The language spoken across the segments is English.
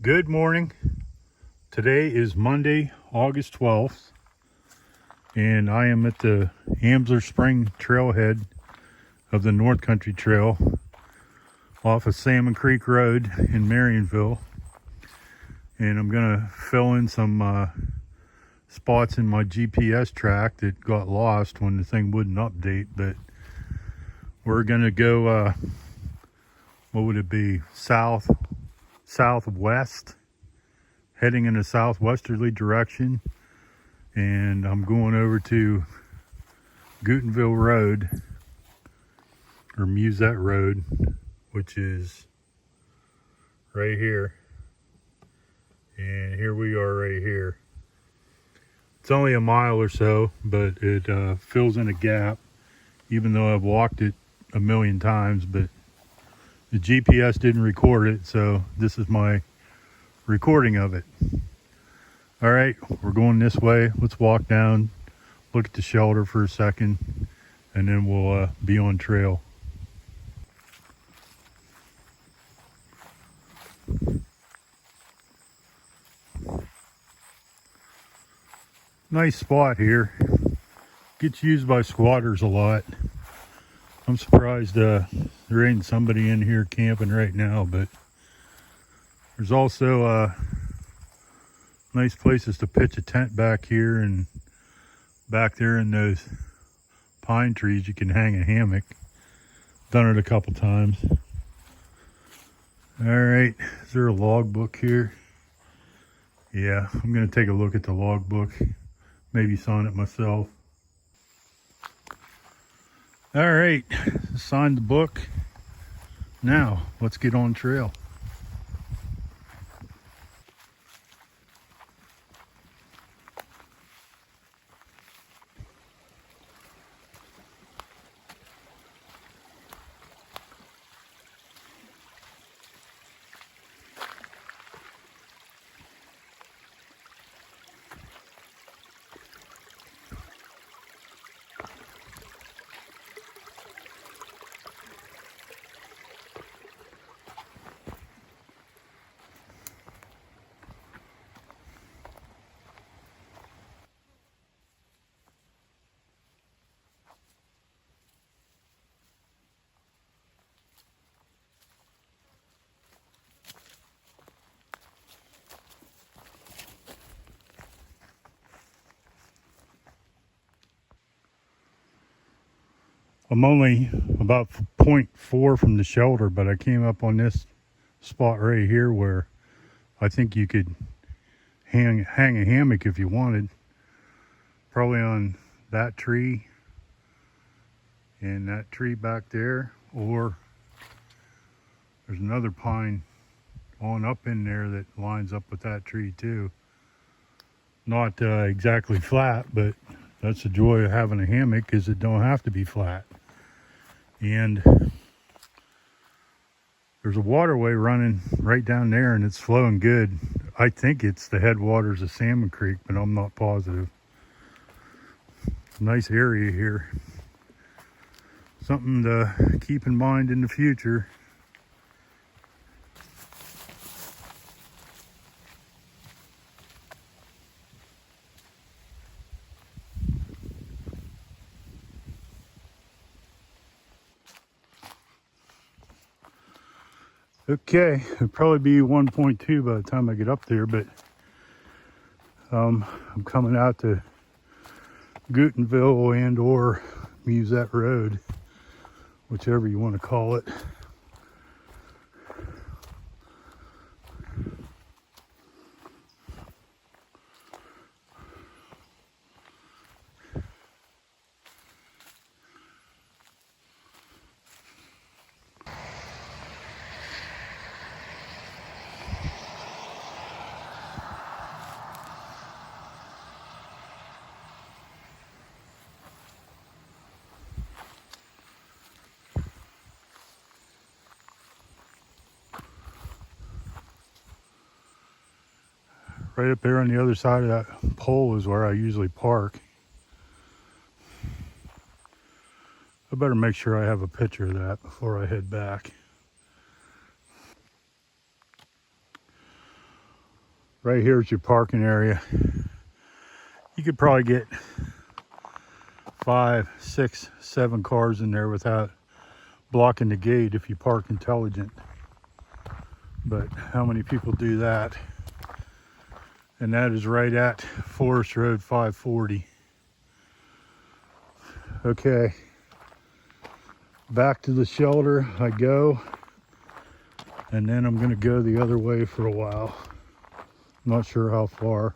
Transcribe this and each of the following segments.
Good morning. Today is Monday, August 12th, and I am at the Amsler Spring trailhead of the North Country Trail off of Salmon Creek Road in Marionville. And I'm going to fill in some spots in my GPS track that got lost when the thing wouldn't update. But we're going to go, what would it be, southwest, heading in a southwesterly direction. And I'm going over to Gutenville Road, or Musette Road, which is right here. And here we are right here. It's only a mile or so, but it fills in a gap, even though I've walked it a million times, but the GPS didn't record it, so this is my recording of it. All right, we're going this way. Let's walk down, look at the shelter for a second, and then we'll be on trail. Nice spot here. Gets used by squatters a lot. I'm surprised there ain't somebody in here camping right now, but there's also nice places to pitch a tent back here, and back there in those pine trees you can hang a hammock. Done it a couple times. All right, is there a logbook here? Yeah, I'm gonna take a look at the logbook, maybe sign it myself. All right, signed the book. Now let's get on trail. I'm only about 0.4 from the shelter, but I came up on this spot right here where I think you could hang a hammock if you wanted. Probably on that tree and that tree back there, or there's another pine on up in there that lines up with that tree too. Not exactly flat, but that's the joy of having a hammock, is it don't have to be flat. And there's a waterway running right down there, and it's flowing good. I think it's the headwaters of Salmon Creek, but I'm not positive. Nice area here. Something to keep in mind in the future. Okay, it'll probably be 1.2 by the time I get up there, but I'm coming out to Gutenville and or Musette Road, whichever you want to call it. Right up there on the other side of that pole is where I usually park. I better make sure I have a picture of that before I head back. Right here is your parking area. You could probably get 5, 6, 7 cars in there without blocking the gate if you park intelligent. But how many people do that? And that is right at Forest Road 540. Okay, back to the shelter I go, and then I'm gonna go the other way for a while. Not sure how far.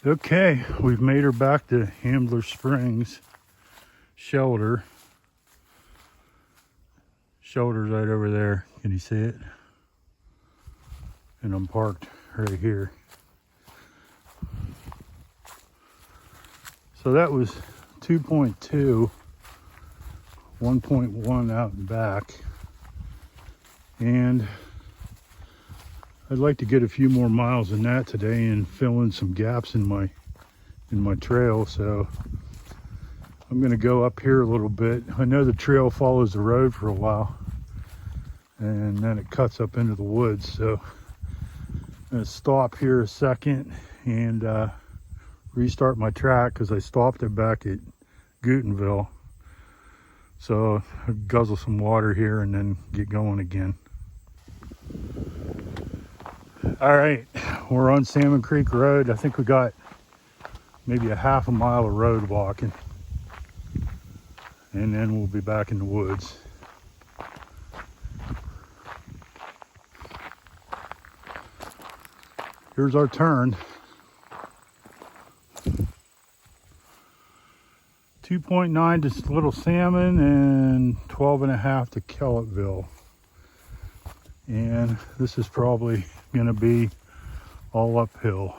Okay, we've made her back to Ambler Springs shelter. Shelter's right over there. Can you see it? And I'm parked right here. So that was 2.2, 1.1 out and back. And I'd like to get a few more miles than that today and fill in some gaps in my trail. So I'm going to go up here a little bit. I know the trail follows the road for a while, and then it cuts up into the woods. So I'm going to stop here a second and restart my track because I stopped it back at Gutenville. So I'll guzzle some water here and then get going again. All right, we're on Salmon Creek Road. I think we got maybe a half a mile of road walking, and then we'll be back in the woods. Here's our turn. 2.9 to Little Salmon and 12.5 to Kellettville. And this is probably going to be all uphill.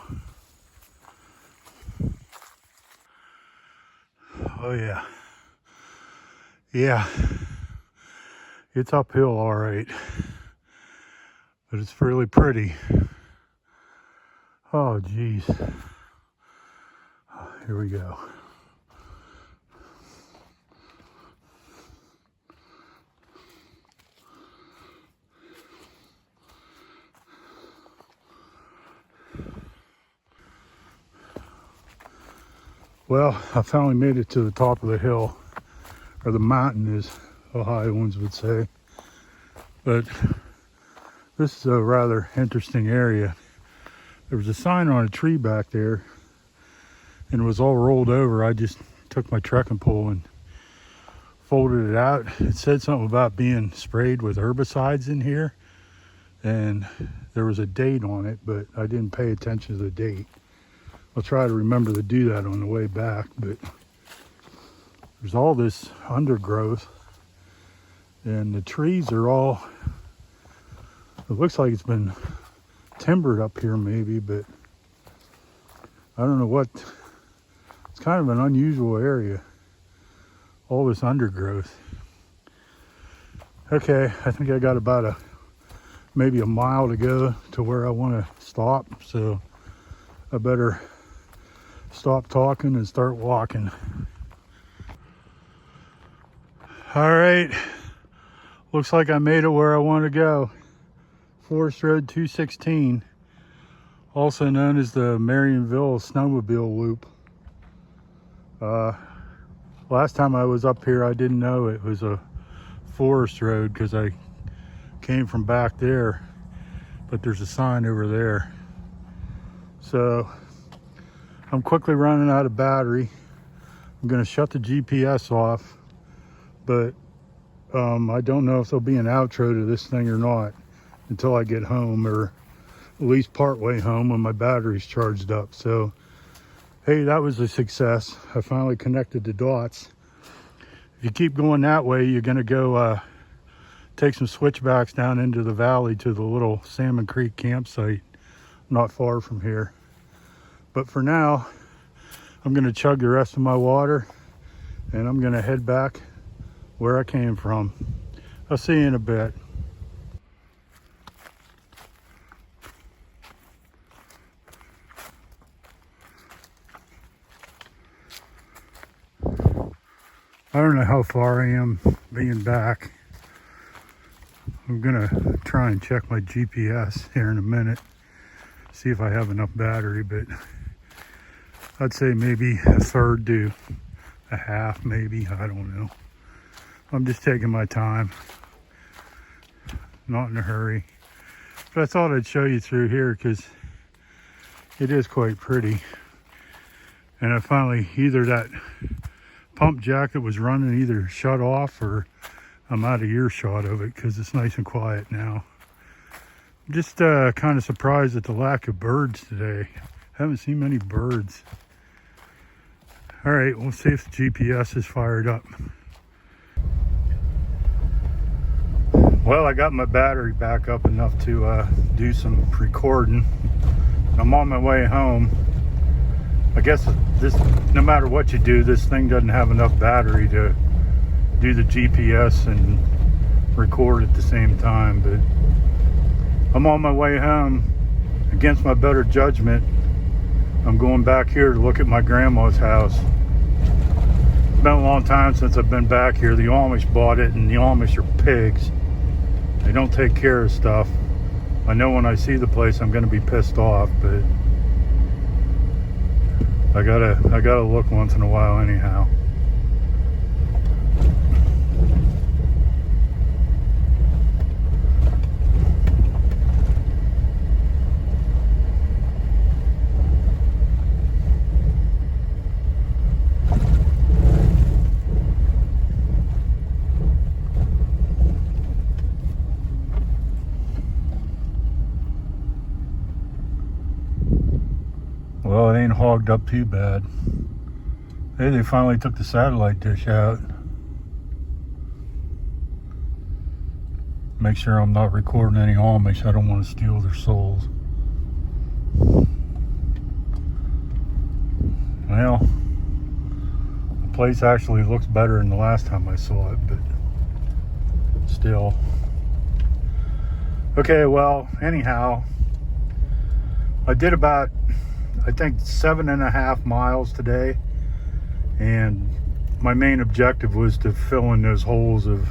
Oh yeah. Yeah. It's uphill all right. But it's really pretty. Oh geez. Here we go. Well, I finally made it to the top of the hill, or the mountain as Ohioans would say. But this is a rather interesting area. There was a sign on a tree back there, and it was all rolled over. I just took my trekking pole and folded it out. It said something about being sprayed with herbicides in here, and there was a date on it, but I didn't pay attention to the date. I'll try to remember to do that on the way back, but there's all this undergrowth, And the trees are all, it looks like it's been timbered up here maybe, but I don't know what. It's kind of an unusual area, all this undergrowth. Okay, I think I got about maybe a mile to go to where I want to stop, so I better stop talking and start walking. All right, looks like I made it where I want to go. Forest Road 216, also known as the Marionville Snowmobile Loop. Last time I was up here, I didn't know it was a forest road because I came from back there, but there's a sign over there. So I'm quickly running out of battery. I'm going to shut the GPS off, but I don't know if there'll be an outro to this thing or not until I get home, or at least part way home when my battery's charged up. So hey, that was a success. I finally connected the dots. If you keep going that way, you're going to go take some switchbacks down into the valley to the little Salmon Creek campsite not far from here. But for now, I'm going to chug the rest of my water and I'm going to head back where I came from. I'll see you in a bit. I don't know how far I am being back. I'm gonna try and check my GPS here in a minute, see if I have enough battery, but I'd say maybe a third to a half, maybe, I don't know. I'm just taking my time, not in a hurry. But I thought I'd show you through here because it is quite pretty. And I finally, either that pump jack that was running either shut off or I'm out of earshot of it because it's nice and quiet now. I'm just kind of surprised at the lack of birds today. Haven't seen many birds. All right, we'll see if the GPS is fired up. Well, I got my battery back up enough to do some recording. I'm on my way home. I guess this, no matter what you do, this thing doesn't have enough battery to do the GPS and record at the same time, but I'm on my way home. Against my better judgment, I'm going back here to look at my grandma's house. It's been a long time since I've been back here. The Amish bought it, and the Amish are pigs. They don't take care of stuff. I know when I see the place I'm going to be pissed off, but I gotta look once in a while anyhow. Well, it ain't hogged up too bad. Hey, they finally took the satellite dish out. Make sure I'm not recording any Amish. I don't want to steal their souls. Well, the place actually looks better than the last time I saw it, but still. Okay, well, anyhow, I did about, I think, 7.5 miles today, and my main objective was to fill in those holes of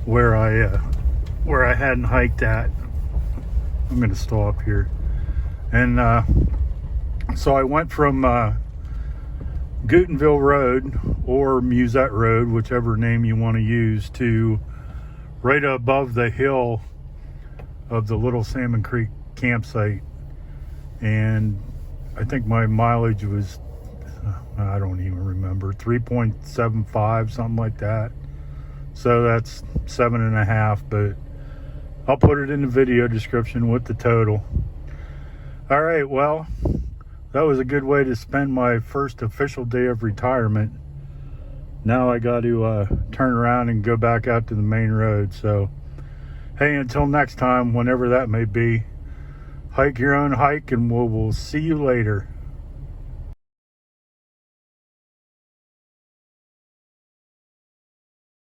where I hadn't hiked at. I'm going to stop here, and so I went from Gutenville Road or Musette Road, whichever name you want to use, to right above the hill of the little Salmon Creek campsite, and I think my mileage was, I don't even remember, 3.75, something like that. So that's 7.5, but I'll put it in the video description with the total. All right, well, that was a good way to spend my first official day of retirement. Now I got to turn around and go back out to the main road. So, hey, until next time, whenever that may be, hike your own hike, and we'll see you later.